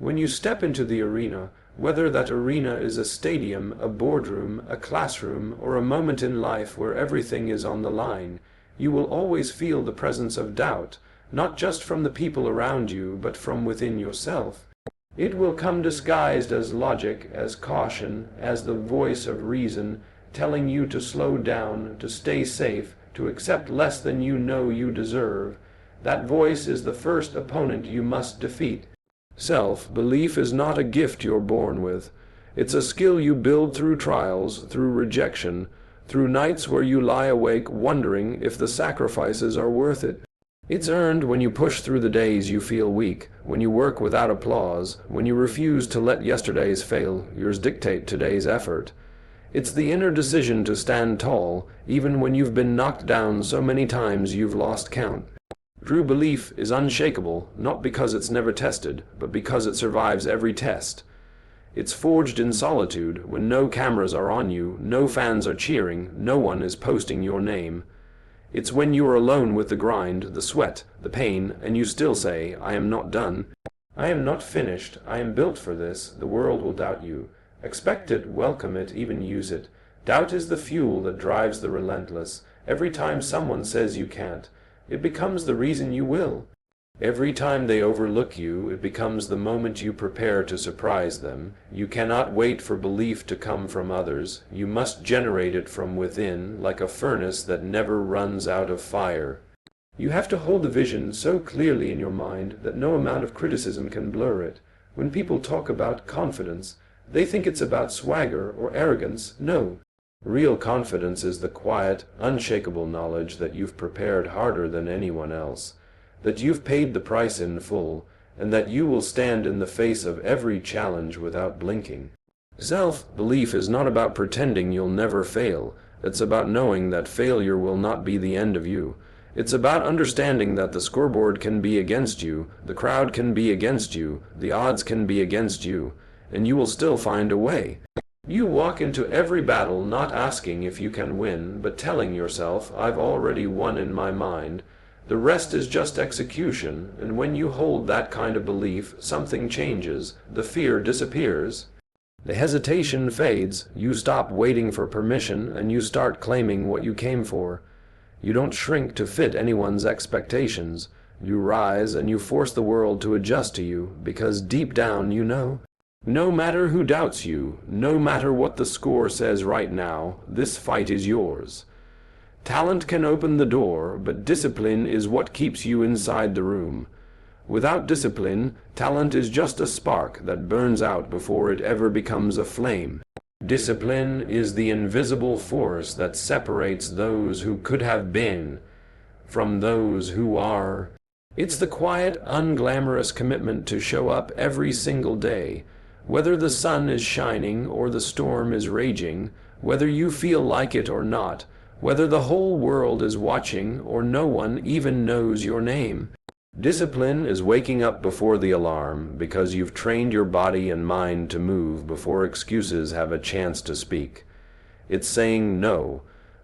When you step into the arena, whether that arena is a stadium, a boardroom, a classroom, or a moment in life where everything is on the line, you will always feel the presence of doubt, not just from the people around you, but from within yourself. It will come disguised as logic, as caution, as the voice of reason, telling you to slow down, to stay safe, to accept less than you know you deserve. That voice is the first opponent you must defeat. Self-belief is not a gift you're born with. It's a skill you build through trials, through rejection, through nights where you lie awake wondering if the sacrifices are worth it. It's earned when you push through the days you feel weak, when you work without applause, when you refuse to let yesterday's failures dictate today's effort. It's the inner decision to stand tall, even when you've been knocked down so many times you've lost count. True belief is unshakable, not because it's never tested, but because it survives every test. It's forged in solitude, when no cameras are on you, no fans are cheering, no one is posting your name. It's when you are alone with the grind, the sweat, the pain, and you still say, "I am not done. I am not finished. I am built for this." The world will doubt you. Expect it, welcome it, even use it. Doubt is the fuel that drives the relentless. Every time someone says you can't, it becomes the reason you will. Every time they overlook you, it becomes the moment you prepare to surprise them. You cannot wait for belief to come from others. You must generate it from within, like a furnace that never runs out of fire. You have to hold the vision so clearly in your mind that no amount of criticism can blur it. When people talk about confidence, they think it's about swagger or arrogance. No. Real confidence is the quiet, unshakable knowledge that you've prepared harder than anyone else, that you've paid the price in full, and that you will stand in the face of every challenge without blinking. Self-belief is not about pretending you'll never fail. It's about knowing that failure will not be the end of you. It's about understanding that the scoreboard can be against you, the crowd can be against you, the odds can be against you, and you will still find a way. You walk into every battle not asking if you can win, but telling yourself, "I've already won in my mind." The rest is just execution, and when you hold that kind of belief, something changes. The fear disappears. The hesitation fades. You stop waiting for permission, and you start claiming what you came for. You don't shrink to fit anyone's expectations. You rise, and you force the world to adjust to you, because deep down you know. No matter who doubts you, no matter what the score says right now, this fight is yours. Talent can open the door, but discipline is what keeps you inside the room. Without discipline, talent is just a spark that burns out before it ever becomes a flame. Discipline is the invisible force that separates those who could have been from those who are. It's the quiet, unglamorous commitment to show up every single day, whether the sun is shining or the storm is raging, whether you feel like it or not, whether the whole world is watching or no one even knows your name. Discipline is waking up before the alarm because you've trained your body and mind to move before excuses have a chance to speak. It's saying no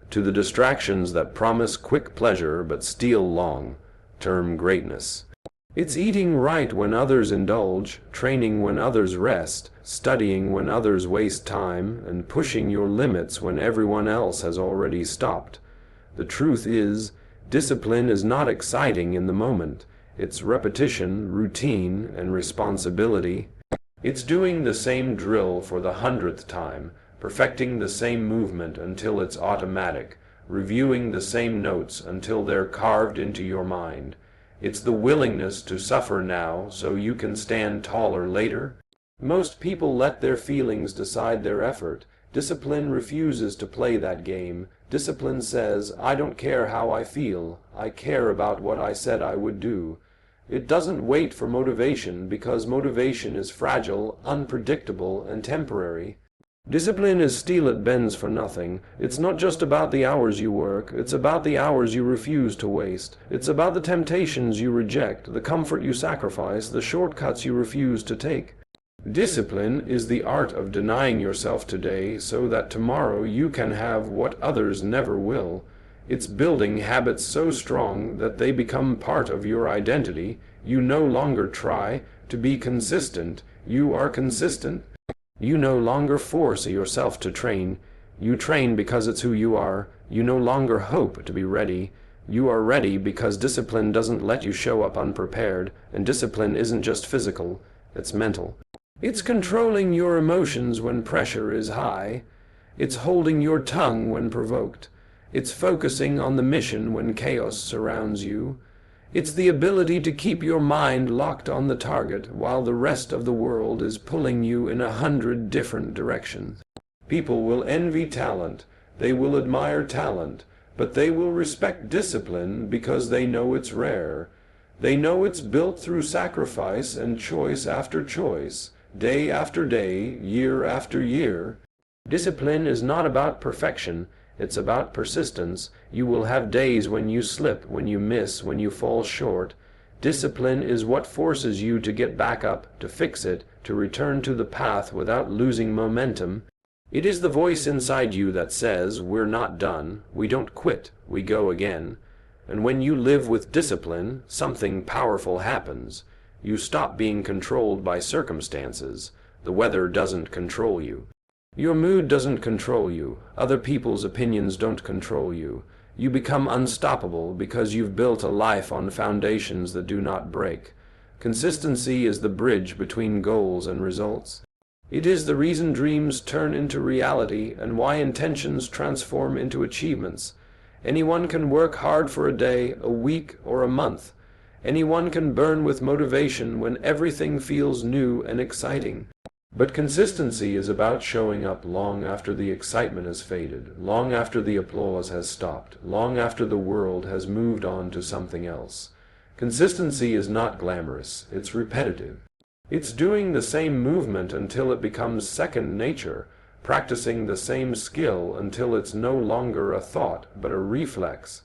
to the distractions that promise quick pleasure but steal long-term greatness. It's eating right when others indulge, training when others rest, studying when others waste time, and pushing your limits when everyone else has already stopped. The truth is, discipline is not exciting in the moment. It's repetition, routine, and responsibility. It's doing the same drill for the 100th time, perfecting the same movement until it's automatic, reviewing the same notes until they're carved into your mind. It's the willingness to suffer now so you can stand taller later. Most people let their feelings decide their effort. Discipline refuses to play that game. Discipline says, "I don't care how I feel. I care about what I said I would do." It doesn't wait for motivation because motivation is fragile, unpredictable, and temporary. Discipline is steel it bends for nothing. It's not just about the hours you work, it's about the hours you refuse to waste. It's about the temptations you reject, the comfort you sacrifice, the shortcuts you refuse to take. Discipline is the art of denying yourself today so that tomorrow you can have what others never will. It's building habits so strong that they become part of your identity. You no longer try to be consistent. You are consistent. You no longer force yourself to train. You train because it's who you are. You no longer hope to be ready. You are ready because discipline doesn't let you show up unprepared, and discipline isn't just physical, it's mental. It's controlling your emotions when pressure is high. It's holding your tongue when provoked. It's focusing on the mission when chaos surrounds you. It's the ability to keep your mind locked on the target while the rest of the world is pulling you in 100 different directions. People will envy talent. They will admire talent. But they will respect discipline because they know it's rare. They know it's built through sacrifice and choice after choice, day after day, year after year. Discipline is not about perfection, it's about persistence. You will have days when you slip, when you miss, when you fall short. Discipline is what forces you to get back up, to fix it, to return to the path without losing momentum. It is the voice inside you that says, we're not done, we don't quit, we go again. And when you live with discipline, something powerful happens. You stop being controlled by circumstances. The weather doesn't control you. Your mood doesn't control you. Other people's opinions don't control you. You become unstoppable because you've built a life on foundations that do not break. Consistency is the bridge between goals and results. It is the reason dreams turn into reality and why intentions transform into achievements. Anyone can work hard for a day, a week, or a month. Anyone can burn with motivation when everything feels new and exciting. But consistency is about showing up long after the excitement has faded, long after the applause has stopped, long after the world has moved on to something else. Consistency is not glamorous, it's repetitive. It's doing the same movement until it becomes second nature, practicing the same skill until it's no longer a thought, but a reflex.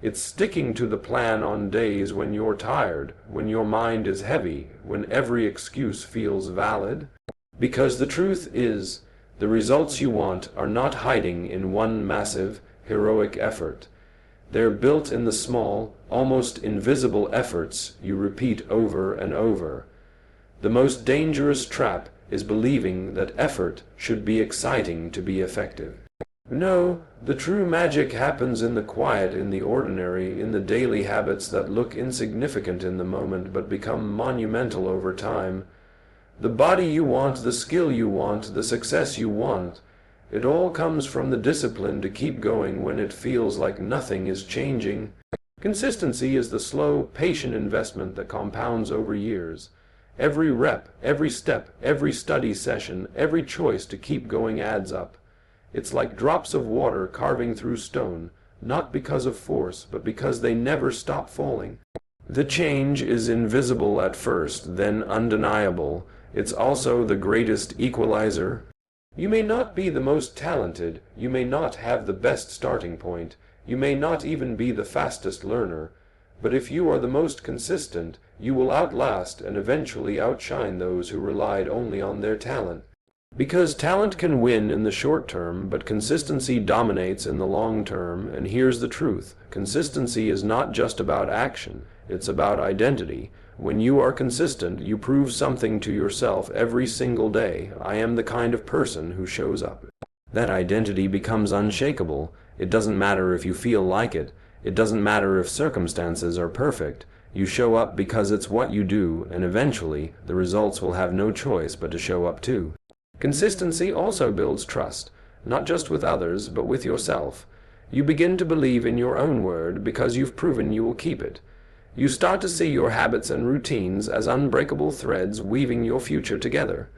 It's sticking to the plan on days when you're tired, when your mind is heavy, when every excuse feels valid. Because the truth is, the results you want are not hiding in one massive, heroic effort. They're built in the small, almost invisible efforts you repeat over and over. The most dangerous trap is believing that effort should be exciting to be effective. No, the true magic happens in the quiet, in the ordinary, in the daily habits that look insignificant in the moment but become monumental over time. The body you want, the skill you want, the success you want, it all comes from the discipline to keep going when it feels like nothing is changing. Consistency is the slow, patient investment that compounds over years. Every rep, every step, every study session, every choice to keep going adds up. It's like drops of water carving through stone, not because of force, but because they never stop falling. The change is invisible at first, then undeniable. It's also the greatest equalizer. You may not be the most talented, you may not have the best starting point, you may not even be the fastest learner, but if you are the most consistent, you will outlast and eventually outshine those who relied only on their talent. Because talent can win in the short term, but consistency dominates in the long term, and here's the truth. Consistency is not just about action, it's about identity. When you are consistent, you prove something to yourself every single day. I am the kind of person who shows up. That identity becomes unshakable. It doesn't matter if you feel like it. It doesn't matter if circumstances are perfect. You show up because it's what you do, and eventually, the results will have no choice but to show up too. Consistency also builds trust, not just with others, but with yourself. You begin to believe in your own word because you've proven you will keep it. You start to see your habits and routines as unbreakable threads weaving your future together.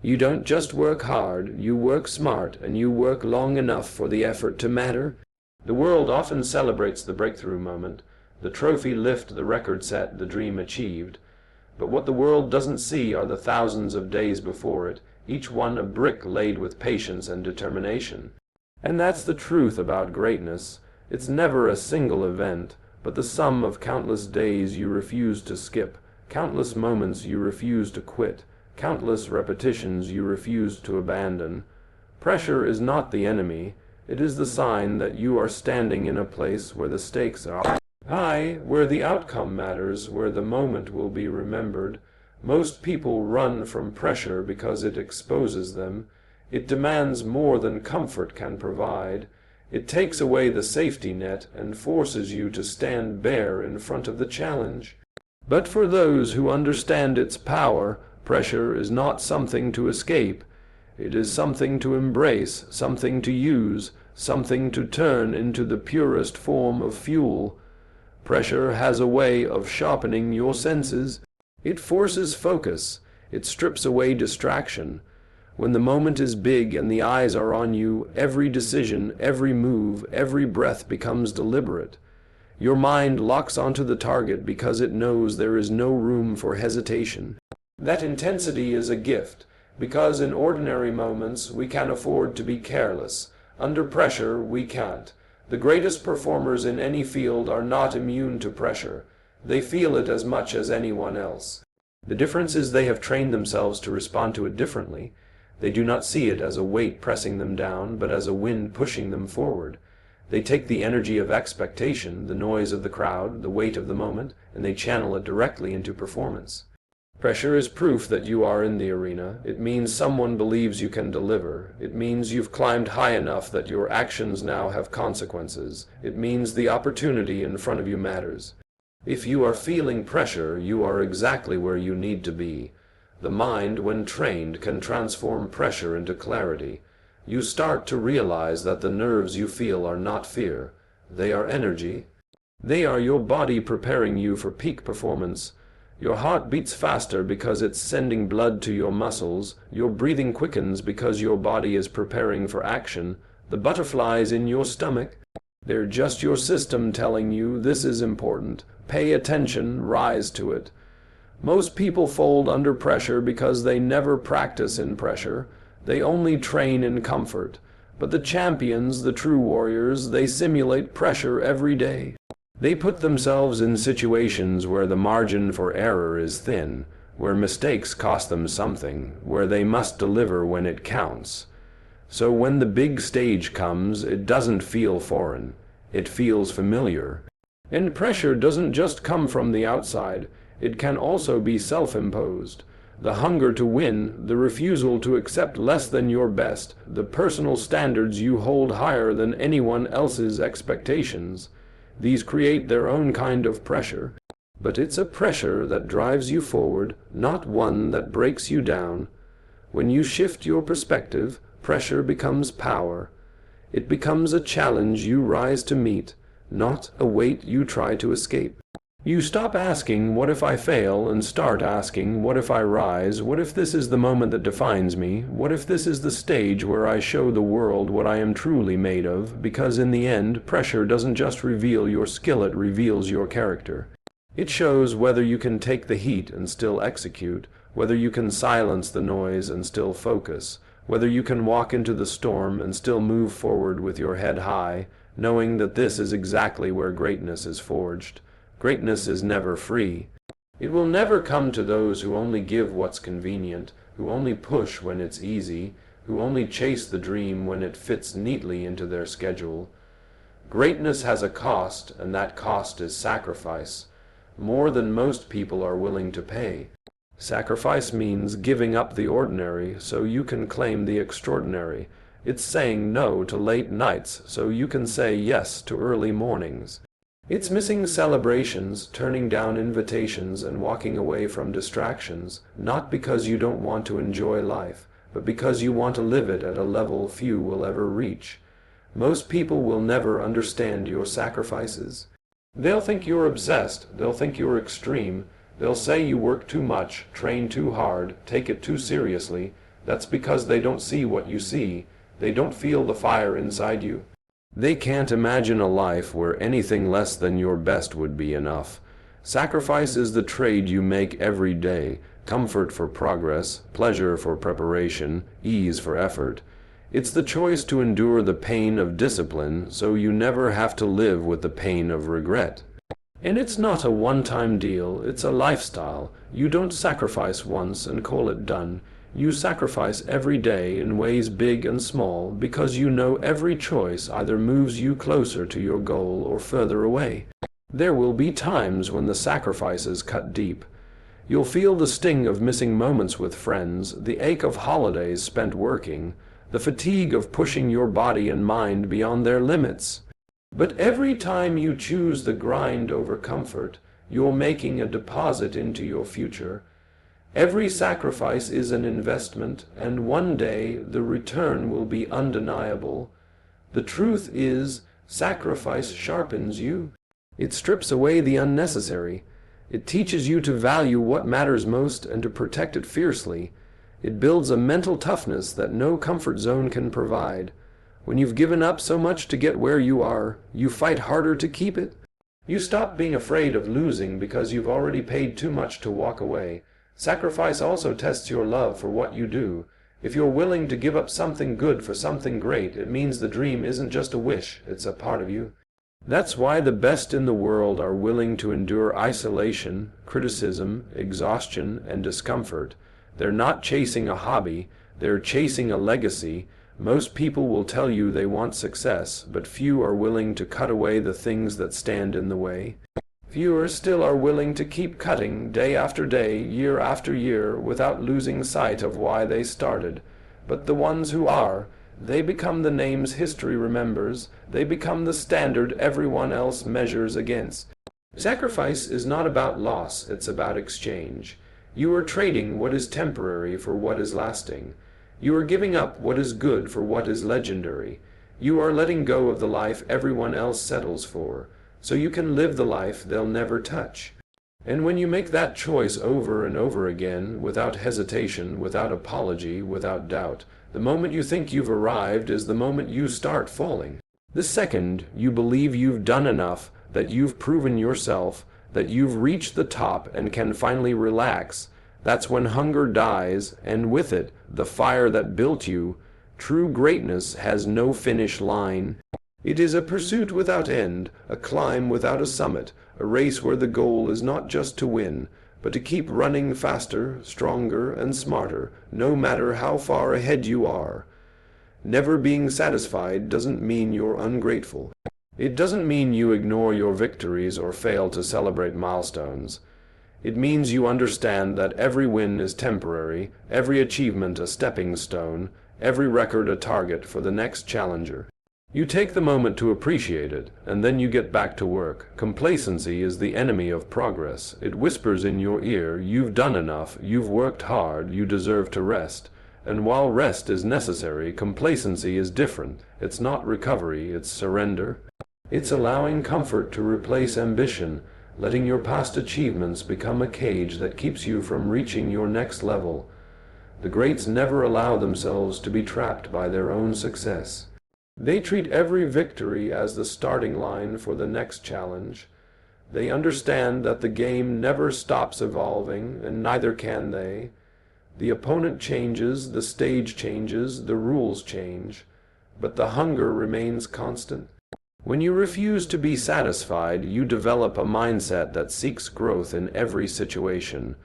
You don't just work hard, you work smart, and you work long enough for the effort to matter. The world often celebrates the breakthrough moment, the trophy lift, the record set, the dream achieved. But what the world doesn't see are the thousands of days before it, each one a brick laid with patience and determination. And that's the truth about greatness. It's never a single event, but the sum of countless days you refuse to skip, countless moments you refuse to quit, countless repetitions you refuse to abandon. Pressure is not the enemy. It is the sign that you are standing in a place where the stakes are high, where the outcome matters, where the moment will be remembered. Most people run from pressure because it exposes them. It demands more than comfort can provide. It takes away the safety net and forces you to stand bare in front of the challenge. But for those who understand its power, pressure is not something to escape. It is something to embrace, something to use, something to turn into the purest form of fuel. Pressure has a way of sharpening your senses. It forces focus. It strips away distraction. When the moment is big and the eyes are on you, every decision, every move, every breath becomes deliberate. Your mind locks onto the target because it knows there is no room for hesitation. That intensity is a gift, because in ordinary moments we can afford to be careless. Under pressure, we can't. The greatest performers in any field are not immune to pressure. They feel it as much as anyone else. The difference is they have trained themselves to respond to it differently. They do not see it as a weight pressing them down, but as a wind pushing them forward. They take the energy of expectation, the noise of the crowd, the weight of the moment, and they channel it directly into performance. Pressure is proof that you are in the arena. It means someone believes you can deliver. It means you've climbed high enough that your actions now have consequences. It means the opportunity in front of you matters. If you are feeling pressure, you are exactly where you need to be. The mind, when trained, can transform pressure into clarity. You start to realize that the nerves you feel are not fear. They are energy. They are your body preparing you for peak performance. Your heart beats faster because it's sending blood to your muscles. Your breathing quickens because your body is preparing for action. The butterflies in your stomach, they're just your system telling you this is important. Pay attention, rise to it. Most people fold under pressure because they never practice in pressure. They only train in comfort. But the champions, the true warriors, they simulate pressure every day. They put themselves in situations where the margin for error is thin, where mistakes cost them something, where they must deliver when it counts. So when the big stage comes, it doesn't feel foreign. It feels familiar. And pressure doesn't just come from the outside. It can also be self-imposed. The hunger to win, the refusal to accept less than your best, the personal standards you hold higher than anyone else's expectations. These create their own kind of pressure, but it's a pressure that drives you forward, not one that breaks you down. When you shift your perspective, pressure becomes power. It becomes a challenge you rise to meet, not a weight you try to escape. You stop asking, what if I fail, and start asking, what if I rise? What if this is the moment that defines me? What if this is the stage where I show the world what I am truly made of? Because in the end, pressure doesn't just reveal your skill, it reveals your character. It shows whether you can take the heat and still execute, whether you can silence the noise and still focus, whether you can walk into the storm and still move forward with your head high, knowing that this is exactly where greatness is forged. Greatness is never free. It will never come to those who only give what's convenient, who only push when it's easy, who only chase the dream when it fits neatly into their schedule. Greatness has a cost, and that cost is sacrifice, more than most people are willing to pay. Sacrifice means giving up the ordinary so you can claim the extraordinary. It's saying no to late nights so you can say yes to early mornings. It's missing celebrations, turning down invitations, and walking away from distractions, not because you don't want to enjoy life, but because you want to live it at a level few will ever reach. Most people will never understand your sacrifices. They'll think you're obsessed, they'll think you're extreme, they'll say you work too much, train too hard, take it too seriously. That's because they don't see what you see. They don't feel the fire inside you. They can't imagine a life where anything less than your best would be enough. Sacrifice is the trade you make every day, comfort for progress, pleasure for preparation, ease for effort. It's the choice to endure the pain of discipline so you never have to live with the pain of regret. And it's not a one-time deal, it's a lifestyle. You don't sacrifice once and call it done. You sacrifice every day in ways big and small because you know every choice either moves you closer to your goal or further away. There will be times when the sacrifices cut deep. You'll feel the sting of missing moments with friends, the ache of holidays spent working, the fatigue of pushing your body and mind beyond their limits. But every time you choose the grind over comfort, you're making a deposit into your future. Every sacrifice is an investment, and one day the return will be undeniable. The truth is, sacrifice sharpens you. It strips away the unnecessary. It teaches you to value what matters most and to protect it fiercely. It builds a mental toughness that no comfort zone can provide. When you've given up so much to get where you are, you fight harder to keep it. You stop being afraid of losing because you've already paid too much to walk away. Sacrifice also tests your love for what you do. If you're willing to give up something good for something great, it means the dream isn't just a wish, it's a part of you. That's why the best in the world are willing to endure isolation, criticism, exhaustion, and discomfort. They're not chasing a hobby, they're chasing a legacy. Most people will tell you they want success, but few are willing to cut away the things that stand in the way. Fewer still are willing to keep cutting day after day, year after year, without losing sight of why they started. But the ones who are, they become the names history remembers. They become the standard everyone else measures against. Sacrifice is not about loss, it's about exchange. You are trading what is temporary for what is lasting. You are giving up what is good for what is legendary. You are letting go of the life everyone else settles for, so you can live the life they'll never touch. And when you make that choice over and over again, without hesitation, without apology, without doubt, the moment you think you've arrived is the moment you start falling. The second you believe you've done enough, that you've proven yourself, that you've reached the top and can finally relax, that's when hunger dies, and with it, the fire that built you. True greatness has no finish line. It is a pursuit without end, a climb without a summit, a race where the goal is not just to win, but to keep running faster, stronger, and smarter, no matter how far ahead you are. Never being satisfied doesn't mean you're ungrateful. It doesn't mean you ignore your victories or fail to celebrate milestones. It means you understand that every win is temporary, every achievement a stepping stone, every record a target for the next challenger. You take the moment to appreciate it, and then you get back to work. Complacency is the enemy of progress. It whispers in your ear, you've done enough, you've worked hard, you deserve to rest. And while rest is necessary, complacency is different. It's not recovery, it's surrender. It's allowing comfort to replace ambition, letting your past achievements become a cage that keeps you from reaching your next level. The greats never allow themselves to be trapped by their own success. They treat every victory as the starting line for the next challenge. They understand that the game never stops evolving, and neither can they. The opponent changes, the stage changes, the rules change, but the hunger remains constant. When you refuse to be satisfied, you develop a mindset that seeks growth in every situation.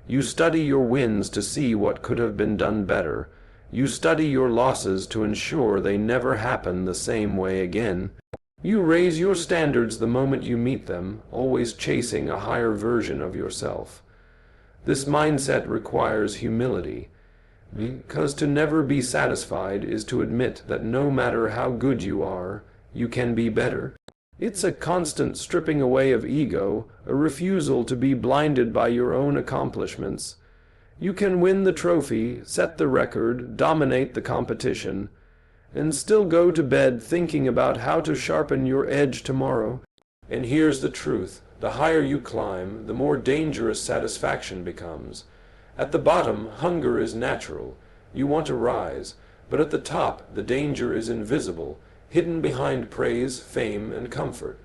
You study your wins to see what could have been done better. You study your losses to ensure they never happen the same way again. You raise your standards the moment you meet them, always chasing a higher version of yourself. This mindset requires humility, because to never be satisfied is to admit that no matter how good you are, you can be better. It's a constant stripping away of ego, a refusal to be blinded by your own accomplishments. You can win the trophy, set the record, dominate the competition, and still go to bed thinking about how to sharpen your edge tomorrow. And here's the truth. The higher you climb, the more dangerous satisfaction becomes. At the bottom, hunger is natural. You want to rise. But at the top, the danger is invisible, hidden behind praise, fame, and comfort.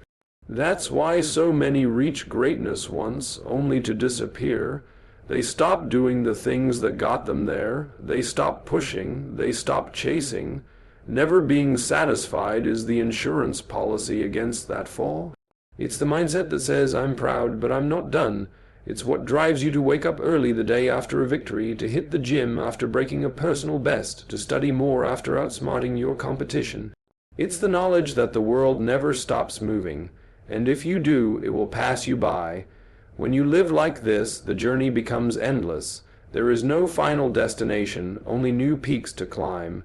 That's why so many reach greatness once, only to disappear. They stop doing the things that got them there. They stop pushing. They stop chasing. Never being satisfied is the insurance policy against that fall. It's the mindset that says, I'm proud, but I'm not done. It's what drives you to wake up early the day after a victory, to hit the gym after breaking a personal best, to study more after outsmarting your competition. It's the knowledge that the world never stops moving, and if you do, it will pass you by. When you live like this, the journey becomes endless. There is no final destination, only new peaks to climb.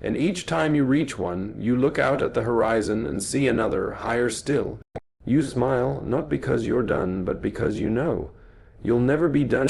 And each time you reach one, you look out at the horizon and see another, higher still. You smile, not because you're done, but because you know. You'll never be done.